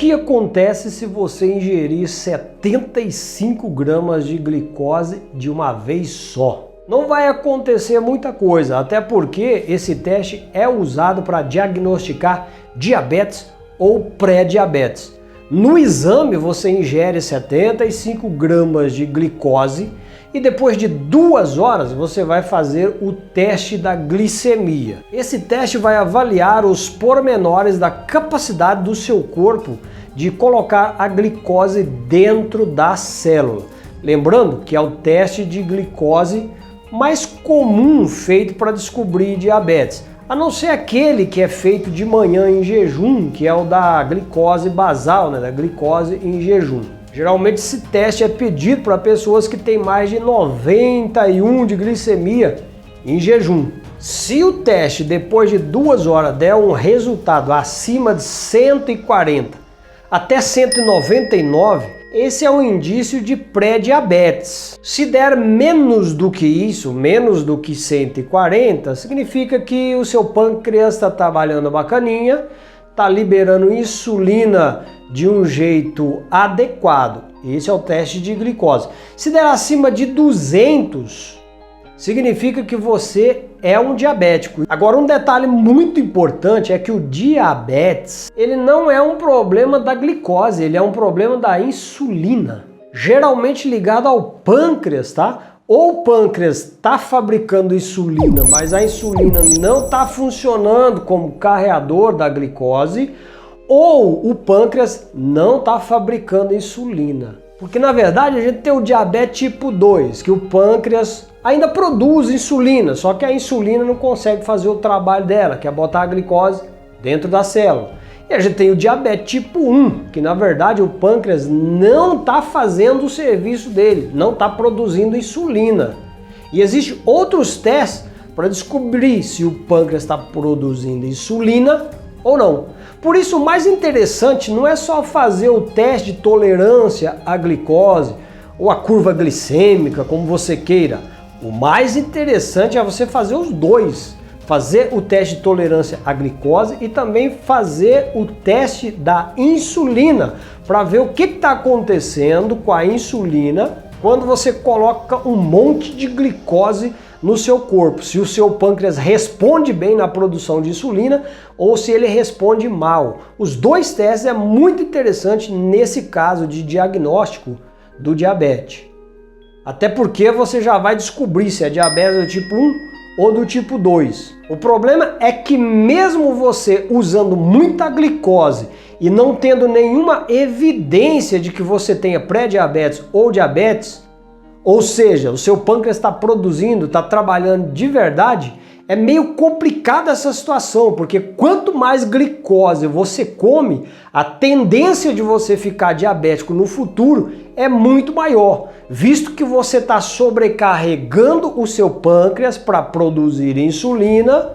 que acontece se você ingerir 75 gramas de glicose de uma vez só? Não vai acontecer muita coisa, até porque esse teste é usado para diagnosticar diabetes ou pré-diabetes. No exame você ingere 75 gramas de glicose e depois de 2 horas você vai fazer o teste da glicemia. Esse teste vai avaliar os pormenores da capacidade do seu corpo de colocar a glicose dentro da célula. Lembrando que é o teste de glicose mais comum feito para descobrir diabetes, a não ser aquele que é feito de manhã em jejum, que é o da glicose basal, da glicose em jejum. Geralmente esse teste é pedido para pessoas que têm mais de 91 de glicemia em jejum. Se o teste depois de 2 horas der um resultado acima de 140 até 199, esse é um indício de pré-diabetes. Se der menos do que isso, menos do que 140, significa que o seu pâncreas está trabalhando bacaninha, está liberando insulina de um jeito adequado. Esse é o teste de glicose. Se der acima de 200, significa que você é um diabético. Agora, um detalhe muito importante é que o diabetes, ele não é um problema da glicose, ele é um problema da insulina, geralmente ligado ao pâncreas, tá? Ou o pâncreas está fabricando insulina, mas a insulina não está funcionando como carreador da glicose, ou o pâncreas não está fabricando insulina. Porque na verdade a gente tem o diabetes tipo 2, que o pâncreas ainda produz insulina, só que a insulina não consegue fazer o trabalho dela, que é botar a glicose dentro da célula. E a gente tem o diabetes tipo 1, que na verdade o pâncreas não está fazendo o serviço dele, não está produzindo insulina. E existem outros testes para descobrir se o pâncreas está produzindo insulina ou não. Por isso, o mais interessante não é só fazer o teste de tolerância à glicose ou a curva glicêmica, como você queira. O mais interessante é você fazer os dois. Fazer o teste de tolerância à glicose e também fazer o teste da insulina para ver o que está acontecendo com a insulina quando você coloca um monte de glicose no seu corpo, se o seu pâncreas responde bem na produção de insulina ou se ele responde mal. Os dois testes é muito interessante nesse caso de diagnóstico do diabetes. Até porque você já vai descobrir se é diabetes do tipo 1 ou do tipo 2. O problema é que mesmo você usando muita glicose e não tendo nenhuma evidência de que você tenha pré-diabetes ou diabetes, ou seja, o seu pâncreas está produzindo, está trabalhando de verdade, é meio complicada essa situação, porque quanto mais glicose você come, a tendência de você ficar diabético no futuro é muito maior, visto que você está sobrecarregando o seu pâncreas para produzir insulina,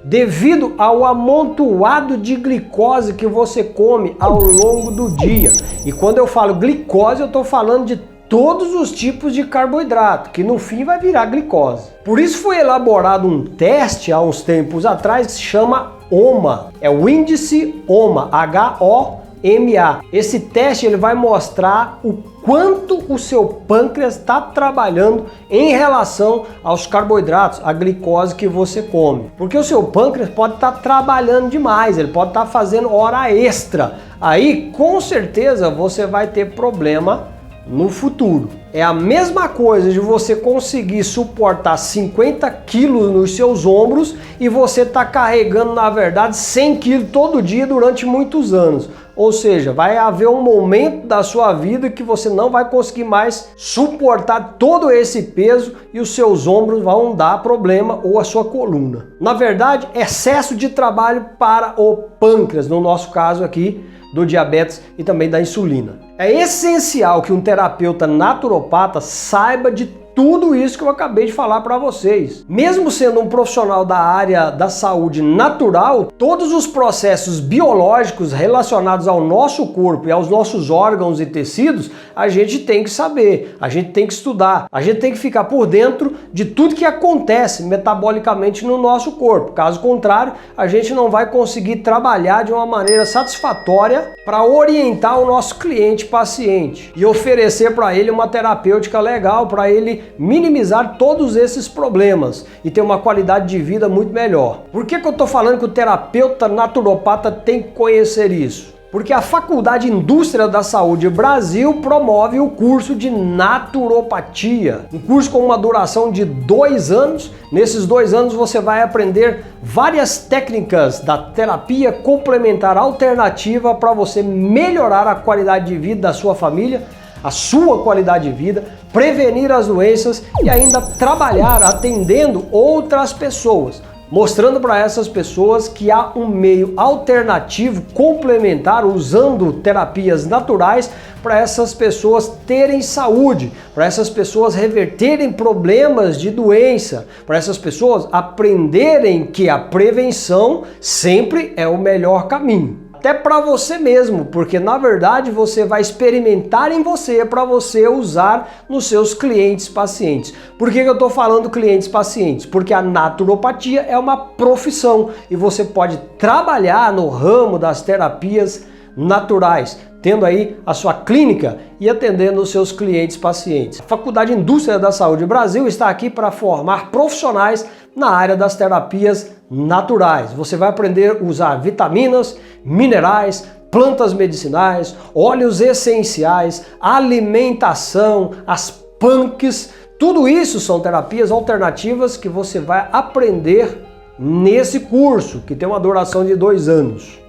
devido ao amontoado de glicose que você come ao longo do dia. E quando eu falo glicose, eu estou falando de todos os tipos de carboidrato, que no fim vai virar glicose. Por isso foi elaborado um teste há uns tempos atrás que se chama HOMA. É o índice HOMA, H-O-M-A. Esse teste ele vai mostrar o quanto o seu pâncreas está trabalhando em relação aos carboidratos, a glicose que você come. Porque o seu pâncreas pode estar trabalhando demais, ele pode estar fazendo hora extra. Aí, com certeza, você vai ter problema no futuro. É a mesma coisa de você conseguir suportar 50 quilos nos seus ombros e você tá carregando, na verdade, 100 quilos todo dia durante muitos anos. Ou seja, vai haver um momento da sua vida que você não vai conseguir mais suportar todo esse peso e os seus ombros vão dar problema ou a sua coluna. Na verdade, excesso de trabalho para o pâncreas, no nosso caso aqui, do diabetes e também da insulina. É essencial que um terapeuta naturopata saiba de tudo isso que eu acabei de falar para vocês. Mesmo sendo um profissional da área da saúde natural, todos os processos biológicos relacionados ao nosso corpo e aos nossos órgãos e tecidos, a gente tem que saber, a gente tem que estudar, a gente tem que ficar por dentro de tudo que acontece metabolicamente no nosso corpo. Caso contrário, a gente não vai conseguir trabalhar de uma maneira satisfatória para orientar o nosso cliente paciente e oferecer para ele uma terapêutica legal para ele minimizar todos esses problemas e ter uma qualidade de vida muito melhor. Por que eu estou falando que o terapeuta naturopata tem que conhecer isso? Porque a Faculdade Indústria da Saúde Brasil promove o curso de naturopatia. Um curso com uma duração de 2 anos. Nesses 2 anos você vai aprender várias técnicas da terapia complementar alternativa para você melhorar a qualidade de vida da sua família, a sua qualidade de vida, prevenir as doenças e ainda trabalhar atendendo outras pessoas, mostrando para essas pessoas que há um meio alternativo complementar usando terapias naturais para essas pessoas terem saúde, para essas pessoas reverterem problemas de doença, para essas pessoas aprenderem que a prevenção sempre é o melhor caminho. Até para você mesmo, porque na verdade você vai experimentar em você para você usar nos seus clientes pacientes. Por que eu estou falando clientes pacientes? Porque a naturopatia é uma profissão e você pode trabalhar no ramo das terapias naturais, tendo aí a sua clínica e atendendo os seus clientes pacientes. A Faculdade Indústria da Saúde Brasil está aqui para formar profissionais na área das terapias naturais. Você vai aprender a usar vitaminas, minerais, plantas medicinais, óleos essenciais, alimentação, as punks, tudo isso são terapias alternativas que você vai aprender nesse curso, que tem uma duração de 2 anos.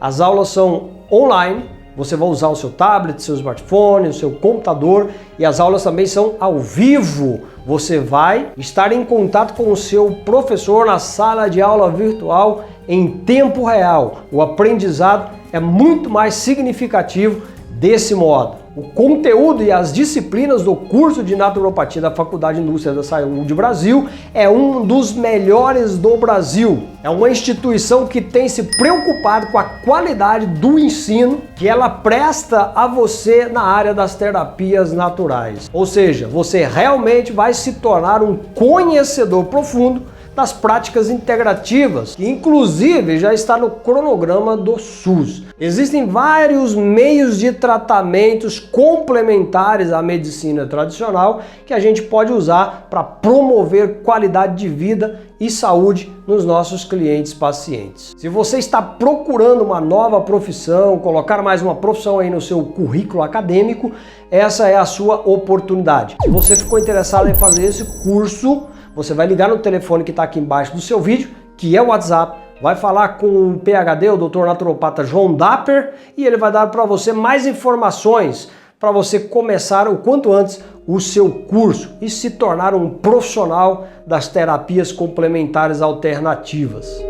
As aulas são online, você vai usar o seu tablet, seu smartphone, o seu computador e as aulas também são ao vivo. Você vai estar em contato com o seu professor na sala de aula virtual em tempo real. O aprendizado é muito mais significativo desse modo. O conteúdo e as disciplinas do curso de naturopatia da Faculdade Indústria da Saúde Brasil é um dos melhores do Brasil. É uma instituição que tem se preocupado com a qualidade do ensino que ela presta a você na área das terapias naturais. Ou seja, você realmente vai se tornar um conhecedor profundo das práticas integrativas, que inclusive já está no cronograma do SUS. Existem vários meios de tratamentos complementares à medicina tradicional que a gente pode usar para promover qualidade de vida e saúde nos nossos clientes pacientes. Se você está procurando uma nova profissão, colocar mais uma profissão aí no seu currículo acadêmico, essa é a sua oportunidade. Se você ficou interessado em fazer esse curso, você vai ligar no telefone que está aqui embaixo do seu vídeo, que é o WhatsApp, vai falar com o PhD, o Dr. Naturopata João Dapper, e ele vai dar para você mais informações para você começar o quanto antes o seu curso e se tornar um profissional das terapias complementares alternativas.